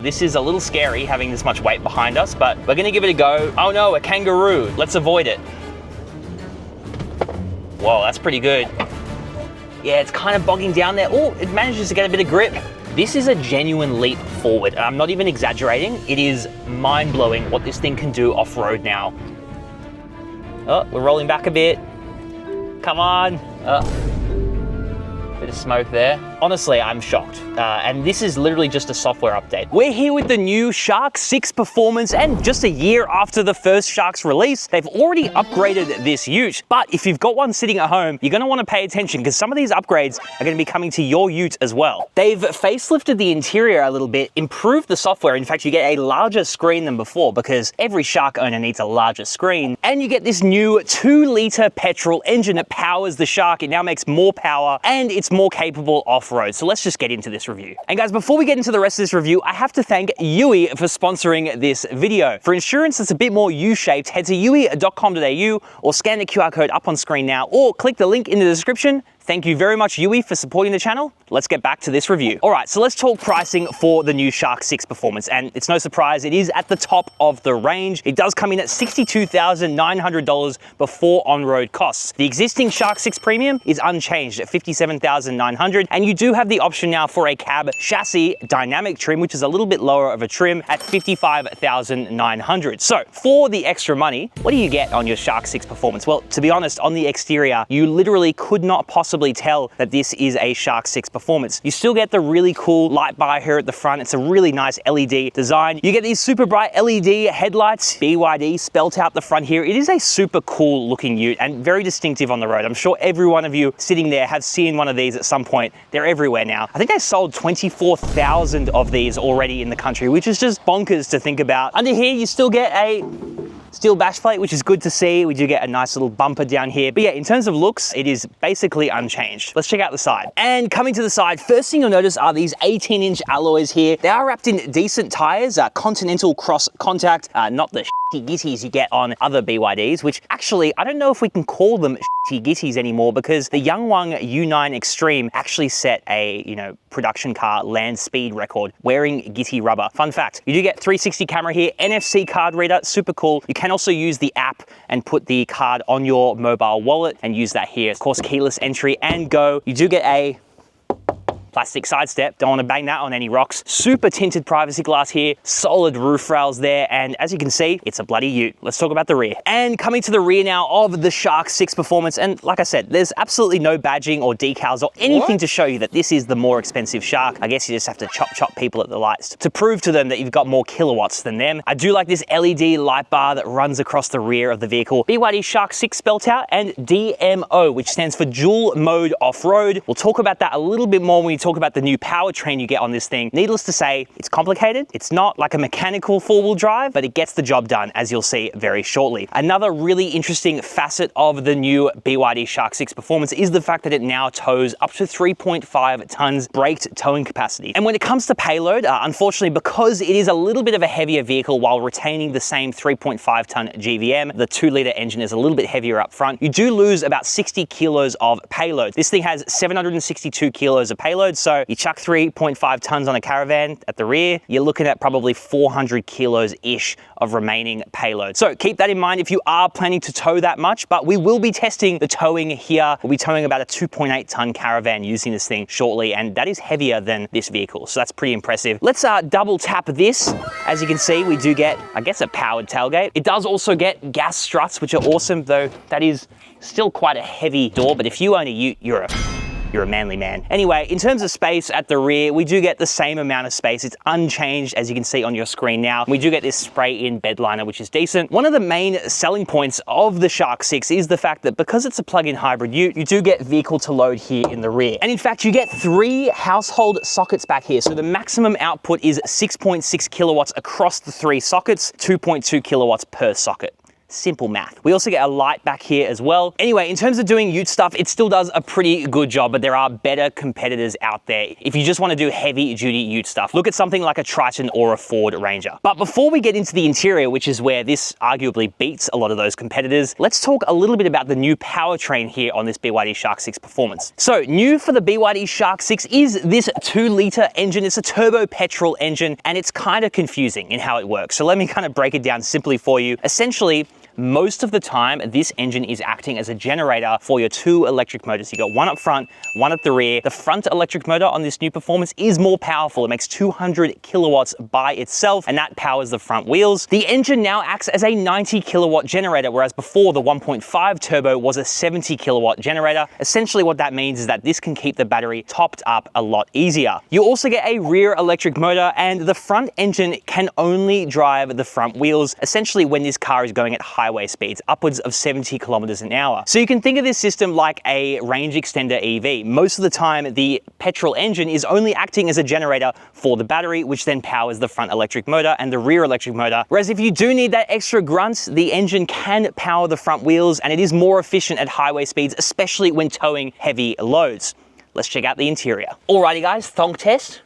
This is a little scary having this much weight behind us, but we're gonna give it a go. Oh no, a kangaroo. Let's avoid it. Whoa, that's pretty good. Yeah, it's kind of bogging down there. Oh, it manages to get a bit of grip. This is a genuine leap forward. I'm not even exaggerating. It is mind-blowing what this thing can do off-road now. Oh, we're rolling back a bit. Come on. Bit of smoke there. Honestly, I'm shocked. And this is literally just a software update. We're here with the new Shark 6 Performance, and just a year after the first Shark's release, they've already upgraded this Ute. But if you've got one sitting at home, you're gonna wanna pay attention because some of these upgrades are gonna be coming to your Ute as well. They've facelifted the interior a little bit, improved the software. In fact, you get a larger screen than before because every Shark owner needs a larger screen. And you get this new 2-liter petrol engine that powers the Shark. It now makes more power and it's more capable off-road. So let's just get into this review. And guys, before we get into the rest of this review, I have to thank Yui for sponsoring this video. For insurance that's a bit more U-shaped, head to yui.com.au or scan the QR code up on screen now, or click the link in the description. Thank you very much, Yui, for supporting the channel. Let's get back to this review. All right, so let's talk pricing for the new Shark 6 Performance. And it's no surprise, it is at the top of the range. It does come in at $62,900 before on-road costs. The existing Shark 6 Premium is unchanged at $57,900. And you do have the option now for a cab chassis dynamic trim, which is a little bit lower of a trim at $55,900. So for the extra money, what do you get on your Shark 6 Performance? Well, to be honest, on the exterior, you literally could not possibly tell that this is a Shark 6 Performance. You still get the really cool light bar here at the front. It's a really nice LED design. You get these super bright LED headlights, BYD spelt out the front here. It is a super cool looking Ute and very distinctive on the road. I'm sure every one of you sitting there have seen one of these at some point. They're everywhere now. I think they sold 24,000 of these already in the country, which is just bonkers to think about. Under here, you still get a steel bash plate, which is good to see. We do get a nice little bumper down here. But yeah, in terms of looks, it is basically unchanged. Let's check out the side. And coming to the side, first thing you'll notice are these 18-inch alloys here. They are wrapped in decent tires, Continental Cross Contact, not the shitty gitties you get on other BYDs, which actually, I don't know if we can call them shitty gitties anymore because the Yangwang U9 Extreme actually set a, production car land speed record wearing gitty rubber. Fun fact, you do get 360 camera here, NFC card reader, super cool. You can also use the app and put the card on your mobile wallet and use that here. Of course, keyless entry and go. You do get a plastic side step, don't want to bang that on any rocks. Super tinted privacy glass here, solid roof rails there, and as you can see, it's a bloody Ute. Let's talk about the rear. And coming to the rear now of the Shark 6 Performance, and like I said, there's absolutely no badging or decals or anything to show you that this is the more expensive Shark. I guess you just have to chop people at the lights to prove to them that you've got more kilowatts than them. I do like this LED light bar that runs across the rear of the vehicle. BYD Shark 6 spelt out, and DMO, which stands for dual mode off-road. We'll talk about that a little bit more when we talk about the new powertrain you get on this thing. Needless to say, it's complicated. It's not like a mechanical four-wheel drive, but it gets the job done, as you'll see very shortly. Another really interesting facet of the new BYD Shark 6 Performance is the fact that it now tows up to 3.5 tons braked towing capacity. And when it comes to payload, unfortunately, because it is a little bit of a heavier vehicle while retaining the same 3.5 ton GVM, the 2-liter engine is a little bit heavier up front. You do lose about 60 kilos of payload. This thing has 762 kilos of payload, so you chuck 3.5 tons on a Caravan at the rear, you're looking at probably 400 kilos-ish of remaining payload. So keep that in mind if you are planning to tow that much, but we will be testing the towing here. We'll be towing about a 2.8 ton Caravan using this thing shortly, and that is heavier than this vehicle, so that's pretty impressive. Let's double tap this. As you can see, we do get, I guess, a powered tailgate. It does also get gas struts, which are awesome, though that is still quite a heavy door, but if you own a Ute, you're a manly man. Anyway, in terms of space at the rear, we do get the same amount of space. It's unchanged, as you can see on your screen now. We do get this spray-in bed liner, which is decent. One of the main selling points of the Shark 6 is the fact that because it's a plug-in hybrid Ute, you do get vehicle to load here in the rear. And in fact, you get 3 household sockets back here. So the maximum output is 6.6 kilowatts across the 3 sockets, 2.2 kilowatts per socket. Simple math. We also get a light back here as well. Anyway, in terms of doing Ute stuff, it still does a pretty good job, but there are better competitors out there. If you just want to do heavy duty Ute stuff, look at something like a Triton or a Ford Ranger. But before we get into the interior, which is where this arguably beats a lot of those competitors, let's talk a little bit about the new powertrain here on this BYD Shark 6 Performance. So new for the BYD Shark 6 is this 2-liter engine. It's a turbo petrol engine, and it's kind of confusing in how it works. So let me kind of break it down simply for you. Essentially, most of the time, this engine is acting as a generator for your 2 electric motors. You got one up front, one at the rear. The front electric motor on this new Performance is more powerful. It makes 200 kilowatts by itself, and that powers the front wheels. The engine now acts as a 90 kilowatt generator, whereas before the 1.5 turbo was a 70 kilowatt generator. Essentially what that means is that this can keep the battery topped up a lot easier. You also get a rear electric motor, and the front engine can only drive the front wheels, essentially when this car is going at highway speeds, upwards of 70 kilometers an hour. So you can think of this system like a range extender EV. Most of the time, the petrol engine is only acting as a generator for the battery, which then powers the front electric motor and the rear electric motor. Whereas if you do need that extra grunt, the engine can power the front wheels, and it is more efficient at highway speeds, especially when towing heavy loads. Let's check out the interior. Alrighty guys, thonk test.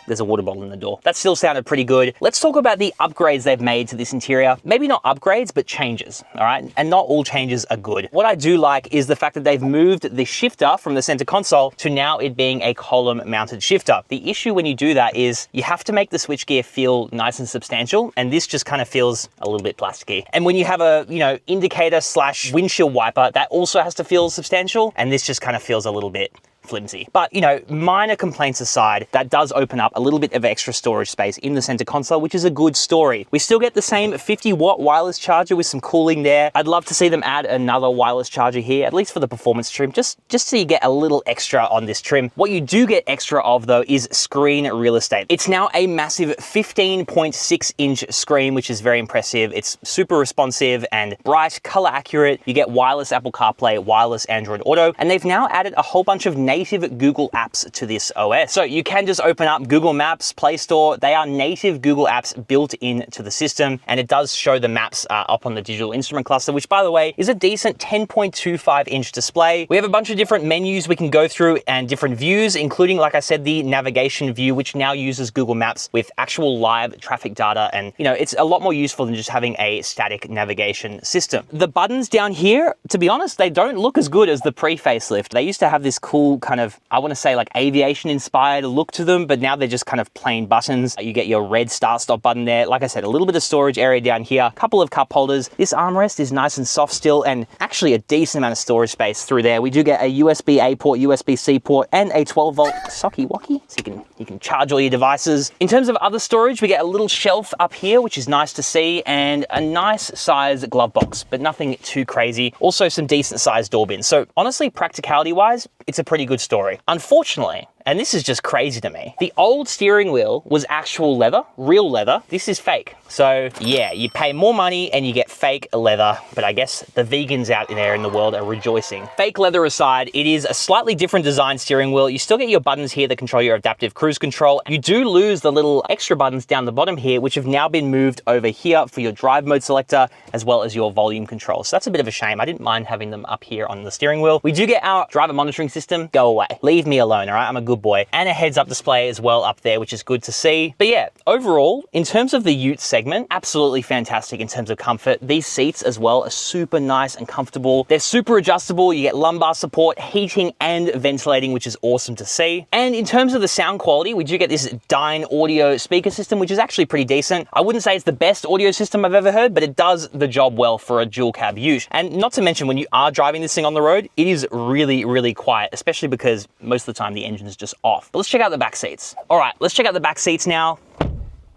There's a water bottle in the door. That still sounded pretty good. Let's talk about the upgrades they've made to this interior. Maybe not upgrades, but changes, all right? And not all changes are good. What I do like is the fact that they've moved the shifter from the center console to now it being a column mounted shifter. The issue when you do that is you have to make the switchgear feel nice and substantial, and this just kind of feels a little bit plasticky. And when you have a, indicator / windshield wiper, that also has to feel substantial, and this just kind of feels a little bit flimsy. But minor complaints aside, that does open up a little bit of extra storage space in the center console, which is a good story. We still get the same 50-watt wireless charger with some cooling there. I'd love to see them add another wireless charger here, at least for the performance trim, just so you get a little extra on this trim. What you do get extra of though is screen real estate. It's now a massive 15.6-inch screen, which is very impressive. It's super responsive and bright, color accurate. You get wireless Apple CarPlay, wireless Android Auto, and they've now added a whole bunch of native Google apps to this OS. So you can just open up Google Maps, Play Store. They are native Google apps built into the system, and it does show the maps up on the digital instrument cluster, which by the way is a decent 10.25-inch display. We have a bunch of different menus we can go through and different views, including, like I said, the navigation view, which now uses Google Maps with actual live traffic data. And it's a lot more useful than just having a static navigation system. The buttons down here, to be honest, they don't look as good as the pre-facelift. They used to have this cool kind of, I want to say like aviation inspired look to them, but now they're just kind of plain buttons. You get your red start stop button there. Like I said, a little bit of storage area down here, a couple of cup holders. This armrest is nice and soft still, and actually a decent amount of storage space through there. We do get a USB-A port, USB-C port, and a 12-volt socky-wocky, so you can charge all your devices. In terms of other storage, we get a little shelf up here, which is nice to see, and a nice size glove box, but nothing too crazy. Also some decent sized door bins. So honestly, practicality-wise, it's a pretty good story. Unfortunately, and this is just crazy to me, the old steering wheel was actual leather, real leather. This is fake. So yeah, you pay more money and you get fake leather, but I guess the vegans out there in the world are rejoicing. Fake leather aside, it is a slightly different design steering wheel. You still get your buttons here that control your adaptive cruise control. You do lose the little extra buttons down the bottom here, which have now been moved over here for your drive mode selector, as well as your volume control. So that's a bit of a shame. I didn't mind having them up here on the steering wheel. We do get our driver monitoring system. Go away. Leave me alone, all right? I'm a good boy. And a heads-up display as well up there, which is good to see. But yeah, overall, in terms of the Ute segment, absolutely fantastic in terms of comfort. These seats as well are super nice and comfortable. They're super adjustable. You get lumbar support, heating and ventilating, which is awesome to see. And in terms of the sound quality, we do get this Dyne audio speaker system, which is actually pretty decent. I wouldn't say it's the best audio system I've ever heard, but it does the job well for a dual cab Ute. And not to mention, when you are driving this thing on the road, it is really, really quiet, especially because most of the time the engine is just off. But let's check out the back seats. All right, let's check out the back seats now.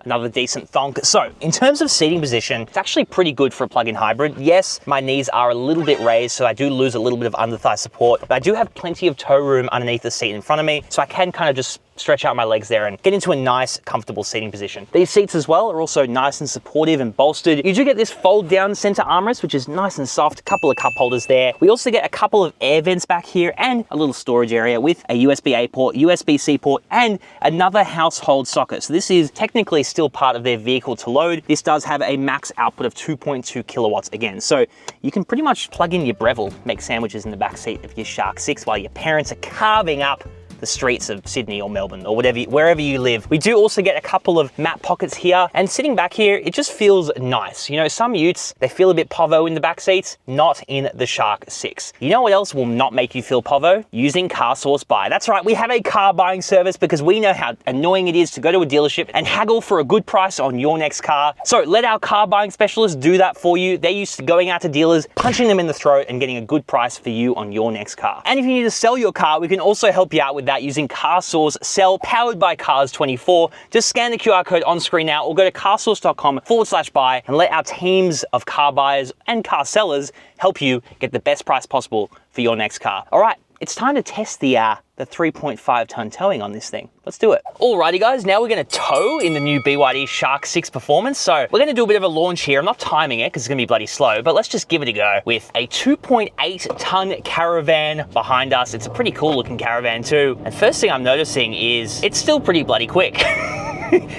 Another decent thonk. So in terms of seating position, it's actually pretty good for a plug-in hybrid. Yes, my knees are a little bit raised, so I do lose a little bit of under thigh support, but I do have plenty of toe room underneath the seat in front of me, so I can kind of just stretch out my legs there and get into a nice, comfortable seating position. These seats as well are also nice and supportive and bolstered. You do get this fold down center armrest, which is nice and soft, a couple of cup holders there. We also get a couple of air vents back here and a little storage area with a USB-A port, USB-C port, and another household socket. So this is technically still part of their vehicle to load. This does have a max output of 2.2 kilowatts again. So you can pretty much plug in your Breville, make sandwiches in the back seat of your Shark 6 while your parents are carving up the streets of Sydney or Melbourne or wherever you live. We do also get a couple of map pockets here, and sitting back here, it just feels nice. You know, some Utes, they feel a bit povo in the back seats, not in the Shark 6. You know what else will not make you feel povo? Using CarSauce Buy. That's right, we have a car buying service because we know how annoying it is to go to a dealership and haggle for a good price on your next car. So let our car buying specialists do that for you. They're used to going out to dealers, punching them in the throat and getting a good price for you on your next car. And if you need to sell your car, we can also help you out with that using CarSauce Sell, powered by Cars24. Just scan the QR code on screen now or go to carsauce.com/buy and let our teams of car buyers and car sellers help you get the best price possible for your next car. All right, it's time to test the 3.5 ton towing on this thing. Let's do it. Alrighty guys, now we're gonna tow in the new BYD Shark 6 Performance. So we're gonna do a bit of a launch here. I'm not timing it because it's gonna be bloody slow, but let's just give it a go with a 2.8 ton caravan behind us. It's a pretty cool looking caravan too. And first thing I'm noticing is it's still pretty bloody quick.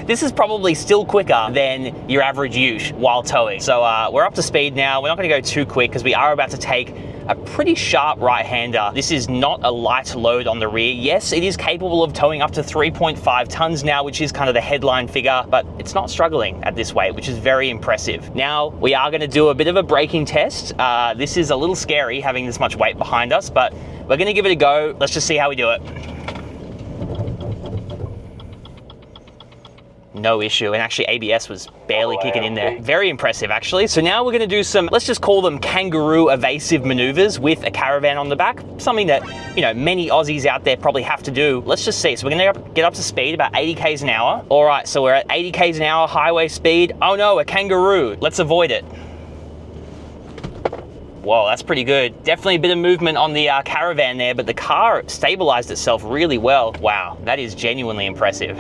This is probably still quicker than your average ute while towing. So we're up to speed now. We're not gonna go too quick because we are about to take a pretty sharp right-hander. This is not a light load on the rear. Yes, it is capable of towing up to 3.5 tons now, which is kind of the headline figure, but it's not struggling at this weight, which is very impressive. Now, we are gonna do a bit of a braking test. This is a little scary having this much weight behind us, but we're gonna give it a go. Let's just see how we do it. No issue, and actually ABS was barely kicking in there. Very impressive actually. So now we're gonna do some, let's just call them kangaroo evasive maneuvers with a caravan on the back. Something that, you know, many Aussies out there probably have to do. Let's just see. So we're gonna get up to speed, about 80 k's an hour. All right, so we're at 80 k's an hour, highway speed. Oh no, a kangaroo. Let's avoid it. Whoa, that's pretty good. Definitely a bit of movement on the caravan there, but the car stabilized itself really well. Wow, that is genuinely impressive.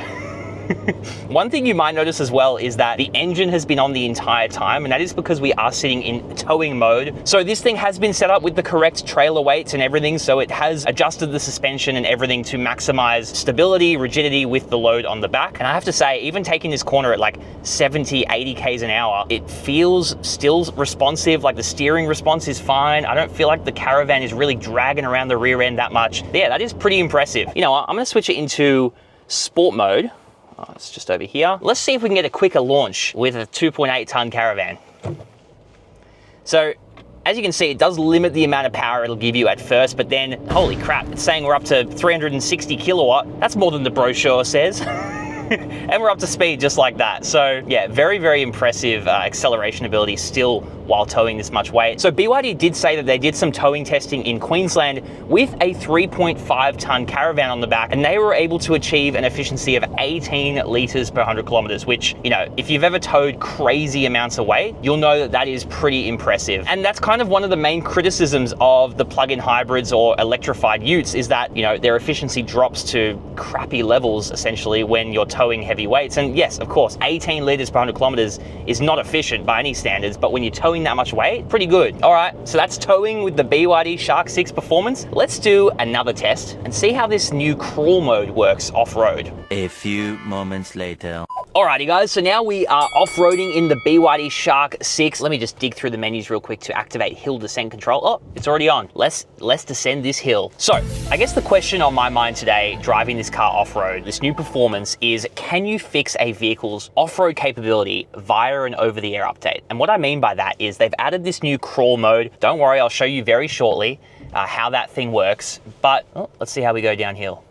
One thing you might notice as well is that the engine has been on the entire time, and that is because we are sitting in towing mode. So this thing has been set up with the correct trailer weights and everything, so it has adjusted the suspension and everything to maximize stability, rigidity with the load on the back. And I have to say, even taking this corner at like 70, 80 k's an hour, it feels still responsive. Like the steering response is fine. I don't feel like the caravan is really dragging around the rear end that much. Yeah, that is pretty impressive. You know what, I'm gonna switch it into sport mode. Oh, it's just over here. Let's see if we can get a quicker launch with a 2.8 ton caravan. So, as you can see, it does limit the amount of power it'll give you at first, but then, holy crap, it's saying we're up to 360 kilowatt. That's more than the brochure says. And we're up to speed just like that. So yeah, very, very impressive acceleration ability still while towing this much weight. So BYD did say that they did some towing testing in Queensland with a 3.5 ton caravan on the back, and they were able to achieve an efficiency of 18 liters per 100 kilometers, which, you know, if you've ever towed crazy amounts of weight, you'll know that that is pretty impressive. And that's kind of one of the main criticisms of the plug-in hybrids or electrified utes, is that, you know, their efficiency drops to crappy levels essentially when you're towing heavy weights. And yes, of course, 18 liters per 100 kilometers is not efficient by any standards, but when you're towing that much weight, pretty good. All right, so that's towing with the BYD Shark 6 Performance. Let's do another test and see how this new crawl mode works off-road. A few moments later. Alrighty guys, so now we are off-roading in the BYD Shark 6. Let me just dig through the menus real quick to activate hill descent control. Oh, it's already on. Let's descend this hill. So, I guess the question on my mind today, driving this car off-road, this new Performance, is can you fix a vehicle's off-road capability via an over-the-air update? And what I mean by that is they've added this new crawl mode. Don't worry, I'll show you very shortly how that thing works. But let's see how we go downhill.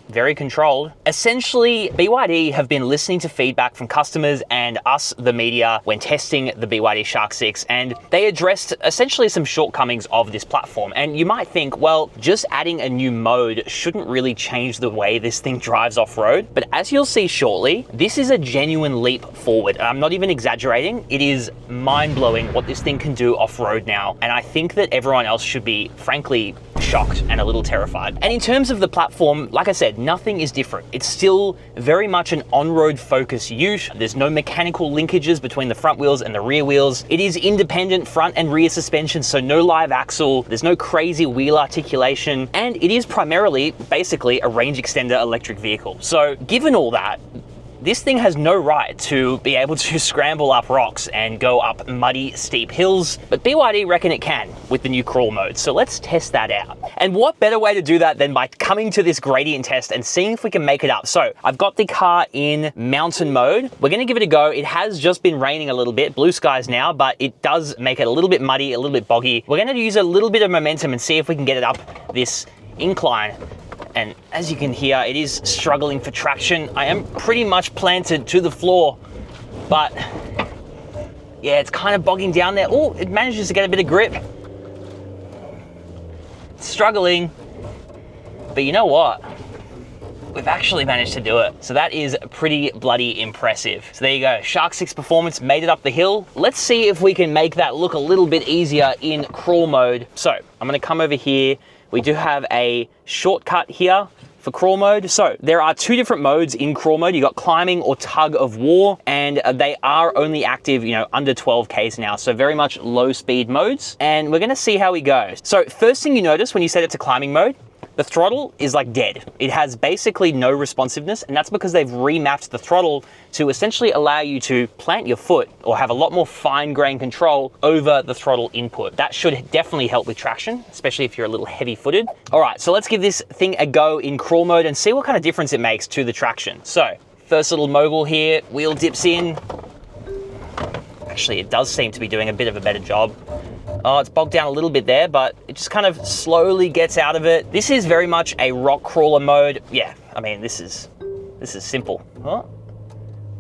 Very controlled. Essentially, BYD have been listening to feedback from customers and us, the media, when testing the BYD Shark 6, and they addressed essentially some shortcomings of this platform. And you might think, well, just adding a new mode shouldn't really change the way this thing drives off-road. But as you'll see shortly, this is a genuine leap forward. And I'm not even exaggerating. It is mind-blowing what this thing can do off-road now. And I think that everyone else should be, frankly, shocked and a little terrified. And in terms of the platform, like I said, nothing is different. It's still very much an on-road focused ute. There's no mechanical linkages between the front wheels and the rear wheels. It is independent front and rear suspension, so no live axle. There's no crazy wheel articulation, and it is primarily basically a range extender electric vehicle. So given all that, this thing has no right to be able to scramble up rocks and go up muddy, steep hills, but BYD reckon it can with the new crawl mode. So let's test that out. And what better way to do that than by coming to this gradient test and seeing if we can make it up. So I've got the car in mountain mode. We're gonna give it a go. It has just been raining a little bit, blue skies now, but it does make it a little bit muddy, a little bit boggy. We're gonna use a little bit of momentum and see if we can get it up this incline. And as you can hear, it is struggling for traction. I am pretty much planted to the floor, but yeah, it's kind of bogging down there. Oh, it manages to get a bit of grip. It's struggling, but you know what? We've actually managed to do it. So that is pretty bloody impressive. So there you go, Shark 6 Performance made it up the hill. Let's see if we can make that look a little bit easier in crawl mode. So I'm gonna come over here. We do have a shortcut here for crawl mode. So there are two different modes in crawl mode. You got climbing or tug of war, and they are only active, you know, under 12 Ks now. So very much low speed modes. And we're gonna see how we go. So first thing you notice when you set it to climbing mode, the throttle is like dead. It has basically no responsiveness, and that's because they've remapped the throttle to essentially allow you to plant your foot or have a lot more fine-grained control over the throttle input. That should definitely help with traction, especially if you're a little heavy-footed. All right, so let's give this thing a go in crawl mode and see what kind of difference it makes to the traction. So first little mogul here, wheel dips in. Actually, it does seem to be doing a bit of a better job. Oh, it's bogged down a little bit there, but it just kind of slowly gets out of it. This is very much a rock crawler mode. Yeah, I mean, this is simple. Huh?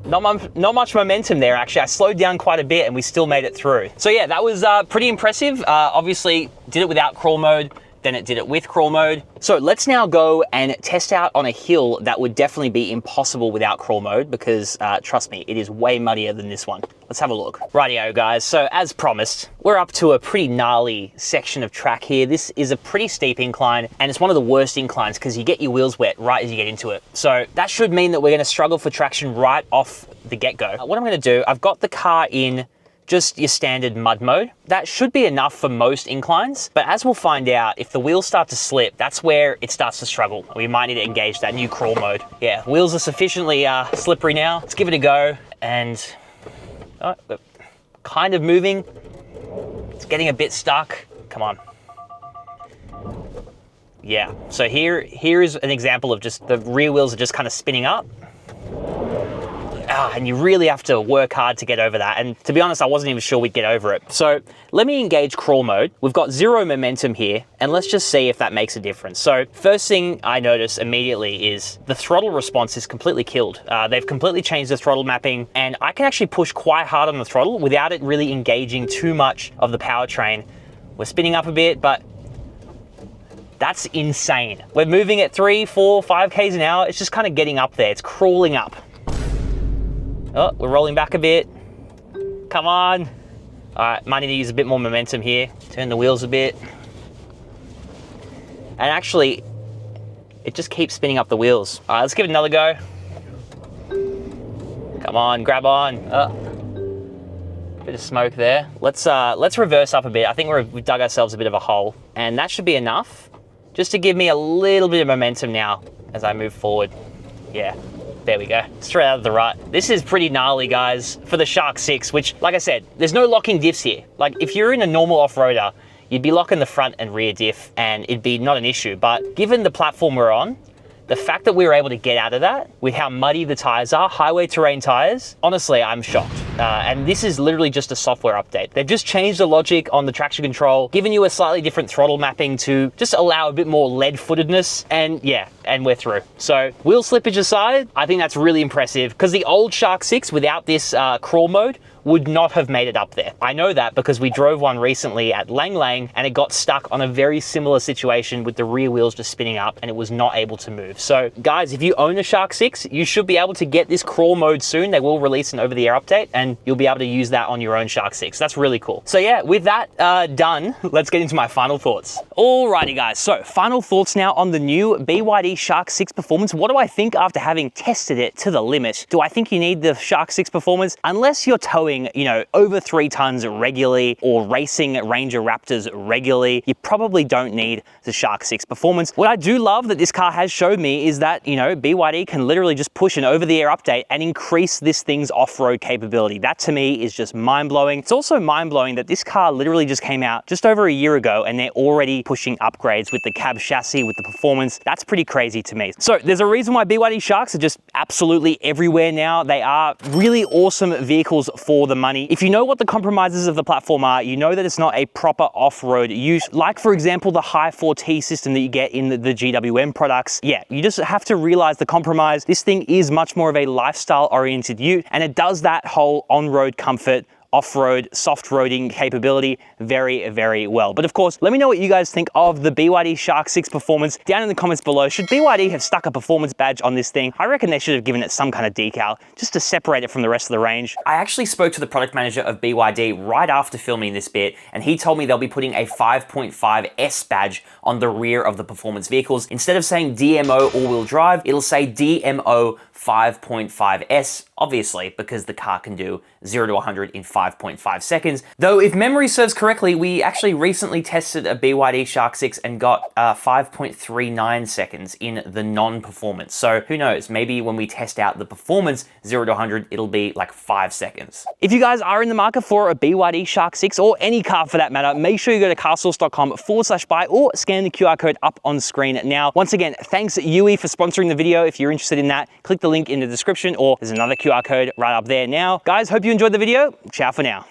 Not much momentum there, actually. I slowed down quite a bit and we still made it through. So yeah, that was pretty impressive. Obviously, did it without crawl mode, then it did it with crawl mode. So let's now go and test out on a hill that would definitely be impossible without crawl mode, because trust me, it is way muddier than this one. Let's have a look. Rightio guys, so as promised, we're up to a pretty gnarly section of track here. This is a pretty steep incline, and it's one of the worst inclines because you get your wheels wet right as you get into it. So that should mean that we're gonna struggle for traction right off the get-go. What I'm gonna do, I've got the car in just your standard mud mode. That should be enough for most inclines, but as we'll find out, if the wheels start to slip, that's where it starts to struggle. We might need to engage that new crawl mode. Yeah, wheels are sufficiently slippery now. Let's give it a go, and we're kind of moving. It's getting a bit stuck. Come on. Yeah, so here is an example of just the rear wheels are just kind of spinning up. And you really have to work hard to get over that. And to be honest, I wasn't even sure we'd get over it. So let me engage crawl mode. We've got zero momentum here, and let's just see if that makes a difference. So first thing I notice immediately is the throttle response is completely killed. They've completely changed the throttle mapping, and I can actually push quite hard on the throttle without it really engaging too much of the powertrain. We're spinning up a bit, but that's insane. We're moving at 3, 4, 5 Ks an hour. It's just kind of getting up there. It's crawling up. Oh, we're rolling back a bit. Come on. All right, might need to use a bit more momentum here. Turn the wheels a bit. And actually, it just keeps spinning up the wheels. All right, let's give it another go. Come on, grab on. Bit of smoke there. Let's reverse up a bit. I think we've dug ourselves a bit of a hole, and that should be enough just to give me a little bit of momentum now as I move forward. Yeah. There we go, straight out of the rut. This is pretty gnarly, guys, for the Shark 6, which, like I said, there's no locking diffs here. Like, if you're in a normal off-roader, you'd be locking the front and rear diff, and it'd be not an issue. But given the platform we're on, the fact that we were able to get out of that with how muddy the tires are, highway terrain tires, honestly, I'm shocked. And this is literally just a software update. They've just changed the logic on the traction control, given you a slightly different throttle mapping to just allow a bit more lead-footedness, and yeah, and we're through. So wheel slippage aside, I think that's really impressive, because the old Shark 6 without this crawl mode would not have made it up there. I know that because we drove one recently at Lang Lang, and it got stuck on a very similar situation with the rear wheels just spinning up, and it was not able to move. So guys, if you own a Shark 6, you should be able to get this crawl mode soon. They will release an over-the-air update, and and you'll be able to use that on your own Shark 6. That's really cool. So yeah, with that done, let's get into my final thoughts. Alrighty guys, so final thoughts now on the new BYD Shark 6 Performance. What do I think after having tested it to the limit? Do I think you need the Shark 6 Performance? Unless you're towing, you know, over 3 tons regularly or racing Ranger Raptors regularly, you probably don't need the Shark 6 Performance. What I do love that this car has showed me is that, you know, BYD can literally just push an over-the-air update and increase this thing's off-road capability. That to me is just mind-blowing. It's also mind-blowing that this car literally just came out just over a year ago and they're already pushing upgrades with the cab chassis, with the performance. That's pretty crazy to me. So there's a reason why BYD Sharks are just absolutely everywhere now. They are really awesome vehicles for the money. If you know what the compromises of the platform are, you know that it's not a proper off-road use. Like for example, the High 4T system that you get in the GWM products. Yeah, you just have to realize the compromise. This thing is much more of a lifestyle oriented ute, and it does that whole on-road comfort, off-road, soft roading capability very, very well. But of course, let me know what you guys think of the BYD Shark 6 Performance down in the comments below. Should BYD have stuck a performance badge on this thing? I reckon they should have given it some kind of decal just to separate it from the rest of the range. I actually spoke to the product manager of BYD right after filming this bit, and he told me they'll be putting a 5.5S badge on the rear of the performance vehicles. Instead of saying DMO all-wheel drive, it'll say DMO 5.5S, obviously, because the car can do 0 to 100 in 5.5 seconds. Though, if memory serves correctly, we actually recently tested a BYD Shark 6 and got 5.39 seconds in the non-performance. So who knows, maybe when we test out the performance 0 to 100, it'll be like 5 seconds. If you guys are in the market for a BYD Shark 6 or any car for that matter, make sure you go to carsauce.com/buy or scan the QR code up on screen now. Once again, thanks UE for sponsoring the video. If you're interested in that, click the link in the description, or there's another QR code right up there now. Guys, hope you enjoyed the video. Ciao for now.